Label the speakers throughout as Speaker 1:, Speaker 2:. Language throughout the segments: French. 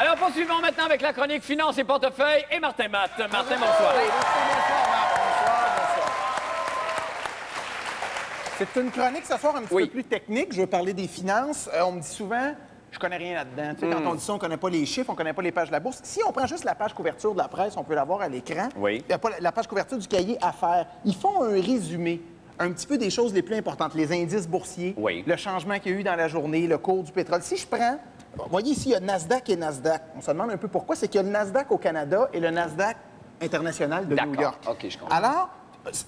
Speaker 1: Alors, poursuivons maintenant avec la chronique Finance et portefeuille et Martin Matt. Martin, bonsoir.
Speaker 2: C'est une chronique ce soir un petit peu plus technique. Je veux parler des finances. On me dit souvent, je connais rien là-dedans. Tu sais, quand on dit ça, on connaît pas les chiffres, on connaît pas les pages de la bourse. Si on prend juste la page couverture de la presse, on peut la voir à l'écran.
Speaker 1: Oui.
Speaker 2: Il n'y a pas la page couverture du cahier Affaires. Ils font un résumé un petit peu des choses les plus importantes. Les indices boursiers, le changement qu'il y a eu dans la journée, le cours du pétrole. Si je prends, vous voyez ici, il y a Nasdaq et Nasdaq. On se demande un peu pourquoi. C'est qu'il y a le Nasdaq au Canada et le Nasdaq international de New York.
Speaker 1: OK, je comprends.
Speaker 2: Alors,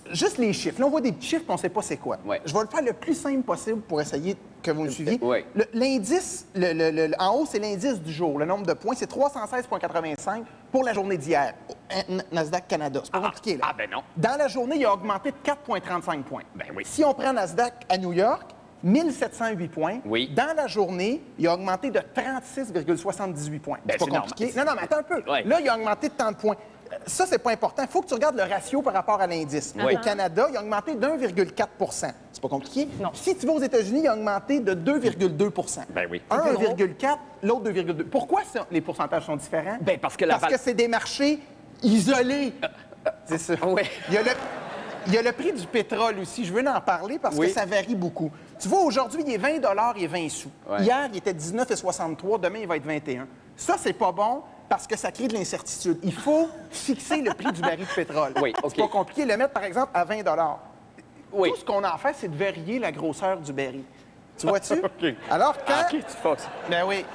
Speaker 2: juste les chiffres. Là, on voit des petits chiffres, puis on ne sait pas c'est quoi. Je vais le faire le plus simple possible pour essayer que vous me suiviez. L'indice, en haut, c'est l'indice du jour. Le nombre de points, c'est 316,85 pour la journée d'hier. Nasdaq Canada. C'est pas compliqué, là.
Speaker 1: Ah, ben non.
Speaker 2: Dans la journée, il a augmenté de 4,35 points.
Speaker 1: Ben oui.
Speaker 2: Si on prend Nasdaq à New York, 1708 points.
Speaker 1: Oui.
Speaker 2: Dans la journée, il a augmenté de 36,78 points.
Speaker 1: Ben,
Speaker 2: c'est pas compliqué. Non, mais attends un peu.
Speaker 1: Ouais.
Speaker 2: Là, il a augmenté de tant de points. Ça, c'est pas important. Il faut que tu regardes le ratio par rapport à l'indice. Au Canada, il a augmenté de 1,4 C'est pas compliqué? Non. Si tu vas aux États-Unis, il a augmenté de 2,2
Speaker 1: Ben oui.
Speaker 2: 1,4, l'autre 2,2. Pourquoi les pourcentages sont différents?
Speaker 1: Ben parce que
Speaker 2: c'est des marchés isolés. C'est ça.
Speaker 1: Oui.
Speaker 2: Il y a le prix du pétrole aussi. Je veux en parler parce que ça varie beaucoup. Tu vois, aujourd'hui, il est 20 et 20 sous. Hier, il était 19,63. Demain, il va être 21. Ça, c'est pas bon parce que ça crée de l'incertitude. Il faut fixer le prix du baril de pétrole. C'est pas compliqué. Le mettre, par exemple, à 20 Tout ce qu'on a à faire, c'est de varier la grosseur du baril. Tu vois-tu? Alors, quand...
Speaker 1: tu forces.
Speaker 2: Ben oui.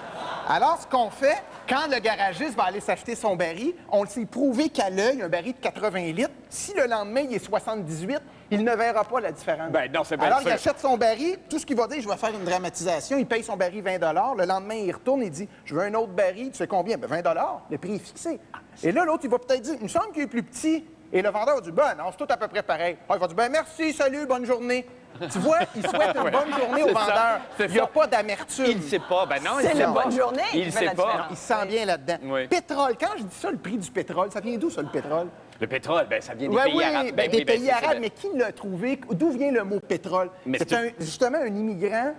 Speaker 2: Alors, ce qu'on fait, quand le garagiste va aller s'acheter son baril, on s'est prouvé qu'à l'œil, un baril de 80 litres, si le lendemain, il est 78, il ne verra pas la différence.
Speaker 1: Ben non, c'est bien
Speaker 2: Alors,
Speaker 1: sûr.
Speaker 2: il achète son baril, tout ce qu'il va dire, je vais faire une dramatisation, il paye son baril 20 le lendemain, il retourne et dit, je veux un autre baril, tu sais combien? Ben 20 le prix est fixé. Et là, l'autre, il va peut-être dire, il me semble qu'il est plus petit. Et le vendeur va dire, ben non, c'est tout à peu près pareil. Ah, il va dire, ben merci, salut, bonne journée. Tu vois, il souhaite une bonne journée au vendeur. Il n'y a pas d'amertume.
Speaker 1: Il ne sait pas. Ben non,
Speaker 3: c'est la bonne journée.
Speaker 1: Il ne sait pas.
Speaker 2: Il se sent bien là-dedans. Pétrole, quand je dis ça, le prix du pétrole, ça vient d'où, ça, le pétrole?
Speaker 1: Le pétrole, ben ça vient des pays arabes. Ben,
Speaker 2: des pays arabes, mais qui l'a trouvé? D'où vient le mot pétrole? C'est justement un immigrant,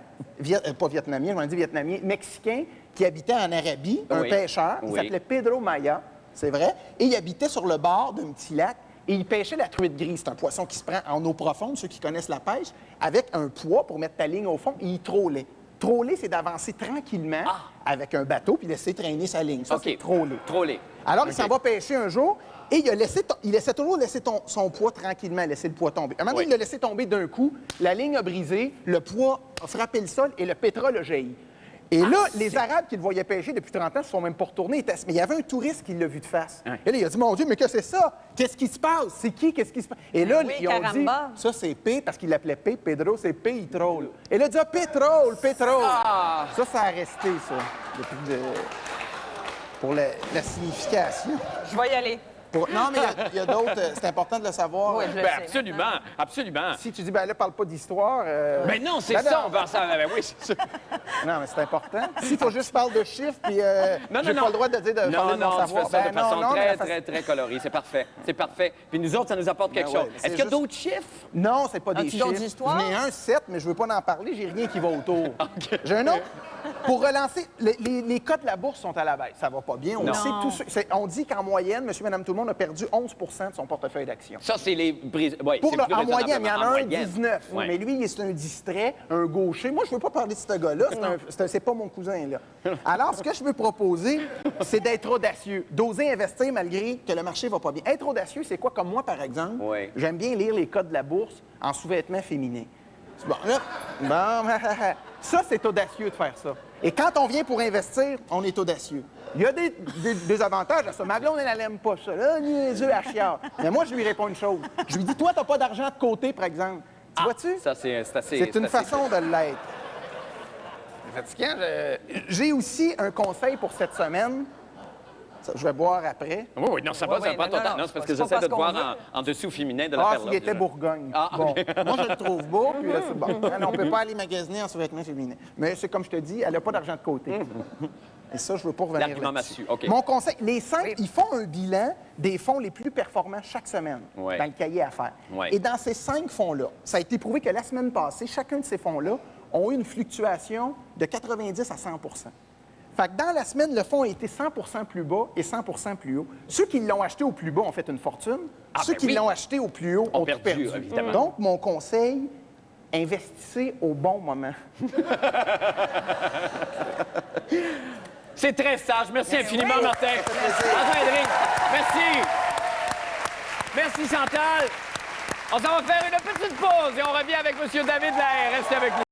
Speaker 2: pas vietnamien, je vais dire vietnamien, mexicain, qui habitait en Arabie, un pêcheur, il s'appelait Pedro Maya, c'est vrai, et il habitait sur le bord d'un petit lac. Et il pêchait la truite grise. C'est un poisson qui se prend en eau profonde, ceux qui connaissent la pêche, avec un poids pour mettre ta ligne au fond, et il trollait. Troller, c'est d'avancer tranquillement avec un bateau puis laisser traîner sa ligne. Ça, c'est troller.
Speaker 1: Troller.
Speaker 2: Alors, il s'en va pêcher un jour et il laissait toujours laisser son poids tranquillement, laisser le poids tomber. À un moment donné, il l'a laissé tomber d'un coup, la ligne a brisé, le poids a frappé le sol et le pétrole a jailli. Et là, les Arabes qui le voyaient pêcher depuis 30 ans ne se sont même pas retournés. Mais il y avait un touriste qui l'a vu de face. Et là, il a dit, mon Dieu, mais qu'est-ce que c'est ça? Qu'est-ce qui se passe? C'est qui? Qu'est-ce qui se passe? Et là, ils ont dit, ça, c'est P, parce qu'il l'appelait P. Pedro, c'est P, il troll. Et là, il a dit, ah, pétrole. Ça a resté, ça, pour la signification.
Speaker 3: Je vais y aller.
Speaker 2: Non, mais il y a d'autres. C'est important de le savoir.
Speaker 3: Oui, je le sais.
Speaker 1: Absolument.
Speaker 2: Si tu dis, ben là, parle pas d'histoire.
Speaker 1: Ben non, c'est ça, on va ça. Ben oui, c'est ça.
Speaker 2: Non, mais c'est important. S'il faut juste parler de chiffres, puis j'ai pas le droit de dire de parler de mon savoir.
Speaker 1: Tu fais ça de façon très colorée. C'est parfait. C'est parfait. Puis nous autres, ça nous apporte quelque chose. Est-ce qu'il y a d'autres chiffres?
Speaker 2: Non, c'est pas des chiffres.
Speaker 3: D'autres histoires?
Speaker 2: J'en ai un 7, mais je veux pas en parler. J'ai rien qui va autour. J'ai un autre. Pour relancer, les cotes de la bourse sont à la baisse. Ça va pas bien. On le sait. On dit qu'en moyenne, monsieur, madame, tout le monde a perdu 11 de son portefeuille d'actions.
Speaker 1: Ça, c'est les...
Speaker 2: En moyenne, il y en a un 19.
Speaker 1: Ouais.
Speaker 2: Mais lui, c'est un distrait, un gaucher. Moi, je veux pas parler de ce gars-là. C'est pas mon cousin, là. Alors, ce que je veux proposer, c'est d'être audacieux. D'oser investir malgré que le marché va pas bien. Être audacieux, c'est quoi? Comme moi, par exemple, j'aime bien lire les codes de la bourse en sous-vêtements féminins. Bon, ça, c'est audacieux de faire ça. Et quand on vient pour investir, on est audacieux. Il y a des avantages à ça. Ma blonde, elle n'aime pas ça. Là, niaiseux à chiard. Mais moi, je lui réponds une chose. Je lui dis, toi, t'as pas d'argent de côté, par exemple. Tu vois-tu?
Speaker 1: Ça, c'est assez...
Speaker 2: C'est une façon de l'être. C'est fatigant. J'ai aussi un conseil pour cette semaine. Ça, je vais boire après.
Speaker 1: Oui, non, ça va, ça va pas ton temps. Non, c'est parce que j'essaie de te voir en dessous féminin de la perle.
Speaker 2: Il était Bourgogne. Bon, moi, je le trouve beau, puis là, c'est bon. On ne peut pas aller magasiner en sous-vêtements féminins. Mais c'est comme je te dis, elle n'a pas d'argent de côté. Et ça, je ne veux pas revenir là-dessus. Mon conseil, les 5, ils font un bilan des fonds les plus performants chaque semaine dans le cahier à faire. Et dans ces 5 fonds-là, ça a été prouvé que la semaine passée, chacun de ces fonds-là ont eu une fluctuation de 90 à 100 . Fait que dans la semaine, le fonds a été 100 plus bas et 100 plus haut. Ceux qui l'ont acheté au plus bas ont fait une fortune. Ceux qui l'ont acheté au plus haut ont tout perdu.
Speaker 1: Évidemment.
Speaker 2: Donc, mon conseil, investissez au bon moment.
Speaker 1: C'est très sage. Merci infiniment, Martin. François-Hendrick, merci. Merci, Chantal. On s'en va faire une petite pause et on revient avec M. David Lahaye. Restez avec nous.